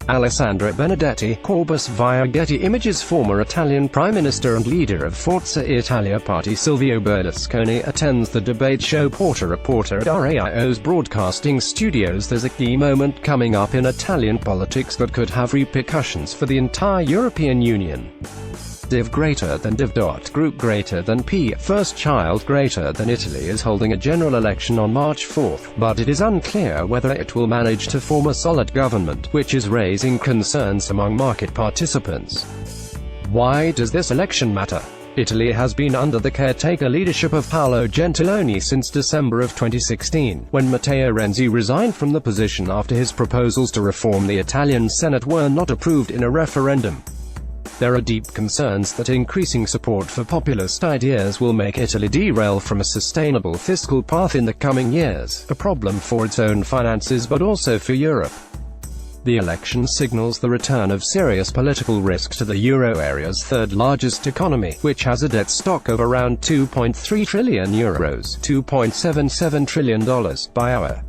Alessandra Benedetti, Corbus via Getty Images. Former Italian Prime Minister and leader of Forza Italia party Silvio Berlusconi attends the debate show Porta a Porta at RAI's broadcasting studios. There's a key moment coming up in Italian politics that could have repercussions for the entire European Union. Div greater than Div. Group greater than P. First child greater than Italy is holding a general election on March 4, but it is unclear whether it will manage to form a solid government, which is raising concerns among market participants. Why does this election matter? Italy has been under the caretaker leadership of Paolo Gentiloni since December of 2016, when Matteo Renzi resigned from the position after his proposals to reform the Italian Senate were not approved in a referendum. There are deep concerns that increasing support for populist ideas will make Italy derail from a sustainable fiscal path in the coming years, a problem for its own finances but also for Europe. The election signals the return of serious political risk to the euro area's third-largest economy, which has a debt stock of around €2.3 trillion, $2.77 trillion, by our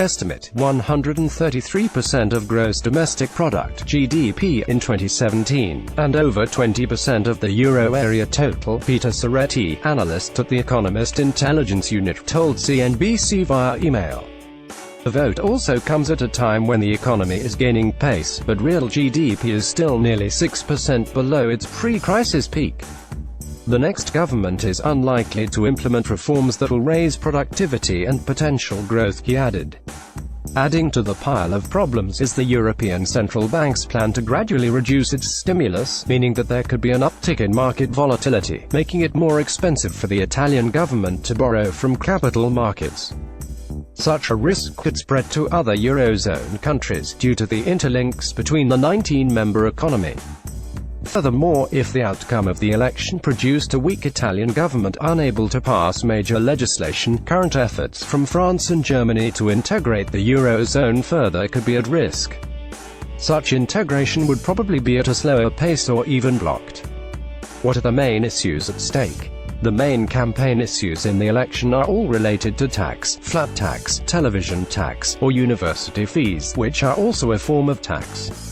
estimate, 133% of gross domestic product (GDP) in 2017, and over 20% of the euro area total. Peter Soretti, analyst at the Economist Intelligence Unit, told CNBC via email. The vote also comes at a time when the economy is gaining pace, but real GDP is still nearly 6% below its pre-crisis peak. The next government is unlikely to implement reforms that will raise productivity and potential growth, he added. Adding to the pile of problems is the European Central Bank's plan to gradually reduce its stimulus, meaning that there could be an uptick in market volatility, making it more expensive for the Italian government to borrow from capital markets. Such a risk could spread to other Eurozone countries, due to the interlinks between the 19-member economy. Furthermore, if the outcome of the election produced a weak Italian government unable to pass major legislation, current efforts from France and Germany to integrate the Eurozone further could be at risk. Such integration would probably be at a slower pace or even blocked. What are the main issues at stake? The main campaign issues in the election are all related to tax, flat tax, television tax, or university fees, which are also a form of tax.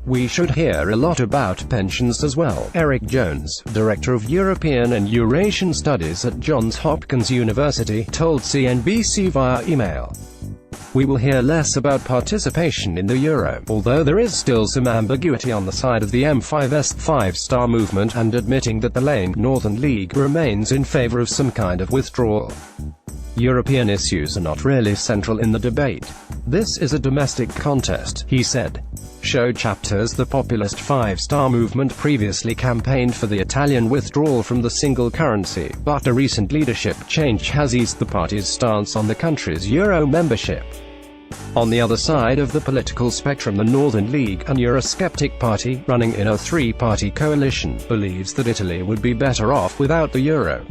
We should hear a lot about pensions as well. Eric Jones, Director of European and Eurasian Studies at Johns Hopkins University, told CNBC via email. We will hear less about participation in the euro, although there is still some ambiguity on the side of the M5's five-star movement, and admitting that the lame Northern League remains in favor of some kind of withdrawal. European issues are not really central in the debate. This is a domestic contest, he said. Show chapters. The populist five-star movement previously campaigned for the Italian withdrawal from the single currency, but a recent leadership change has eased the party's stance on the country's euro membership. On the other side of the political spectrum, the Northern League, an Eurosceptic party, running in a three-party coalition, believes that Italy would be better off without the euro.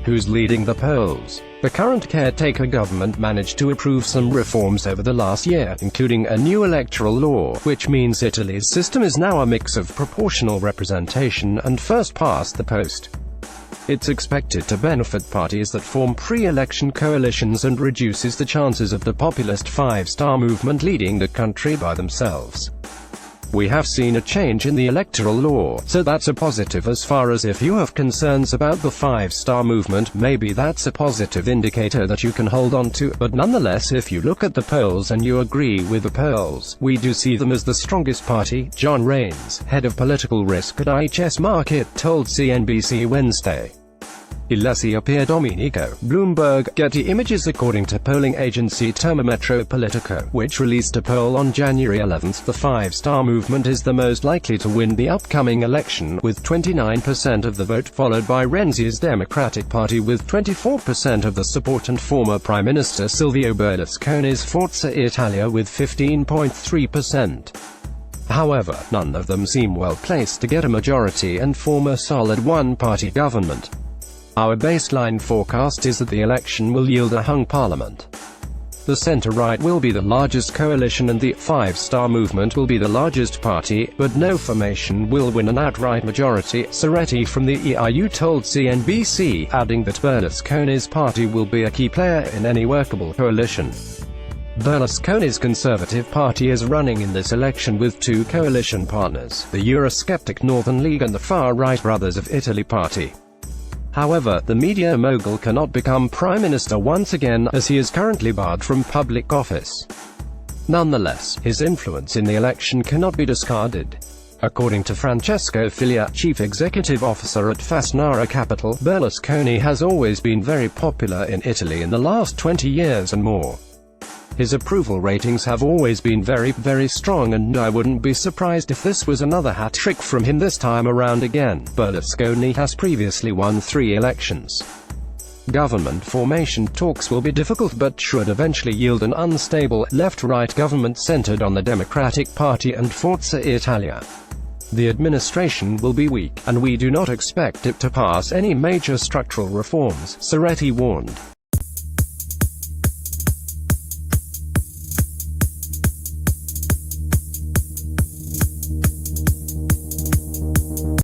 Who's leading the polls? The current caretaker government managed to approve some reforms over the last year, including a new electoral law, which means Italy's system is now a mix of proportional representation and first past the post. It's expected to benefit parties that form pre-election coalitions and reduces the chances of the populist five-star movement leading the country by themselves. We have seen a change in the electoral law, so that's a positive. As far as if you have concerns about the five-star movement, maybe that's a positive indicator that you can hold on to, but nonetheless, if you look at the polls and you agree with the polls, we do see them as the strongest party. John Raines, head of political risk at IHS Markit, told CNBC Wednesday. Alessia Pierdomenico, Bloomberg, Getty Images. According to polling agency Termometro Politico, which released a poll on January 11, the five-star movement is the most likely to win the upcoming election, with 29% of the vote, followed by Renzi's Democratic Party with 24% of the support and former Prime Minister Silvio Berlusconi's Forza Italia with 15.3%. However, none of them seem well placed to get a majority and form a solid one-party government. Our baseline forecast is that the election will yield a hung parliament. The centre-right will be the largest coalition and the five-star movement will be the largest party, but no formation will win an outright majority, Soretti from the EIU told CNBC, adding that Berlusconi's party will be a key player in any workable coalition. Berlusconi's Conservative Party is running in this election with two coalition partners, the Eurosceptic Northern League and the far-right Brothers of Italy party. However, the media mogul cannot become prime minister once again, as he is currently barred from public office. Nonetheless, his influence in the election cannot be discarded. According to Francesco Filia, chief executive officer at Fastnara Capital, Berlusconi has always been very popular in Italy in the last 20 years and more. His approval ratings have always been very strong, and I wouldn't be surprised if this was another hat-trick from him this time around again. Berlusconi has previously won 3 elections. Government formation talks will be difficult but should eventually yield an unstable, left-right government centered on the Democratic Party and Forza Italia. The administration will be weak, and we do not expect it to pass any major structural reforms, Serretti warned.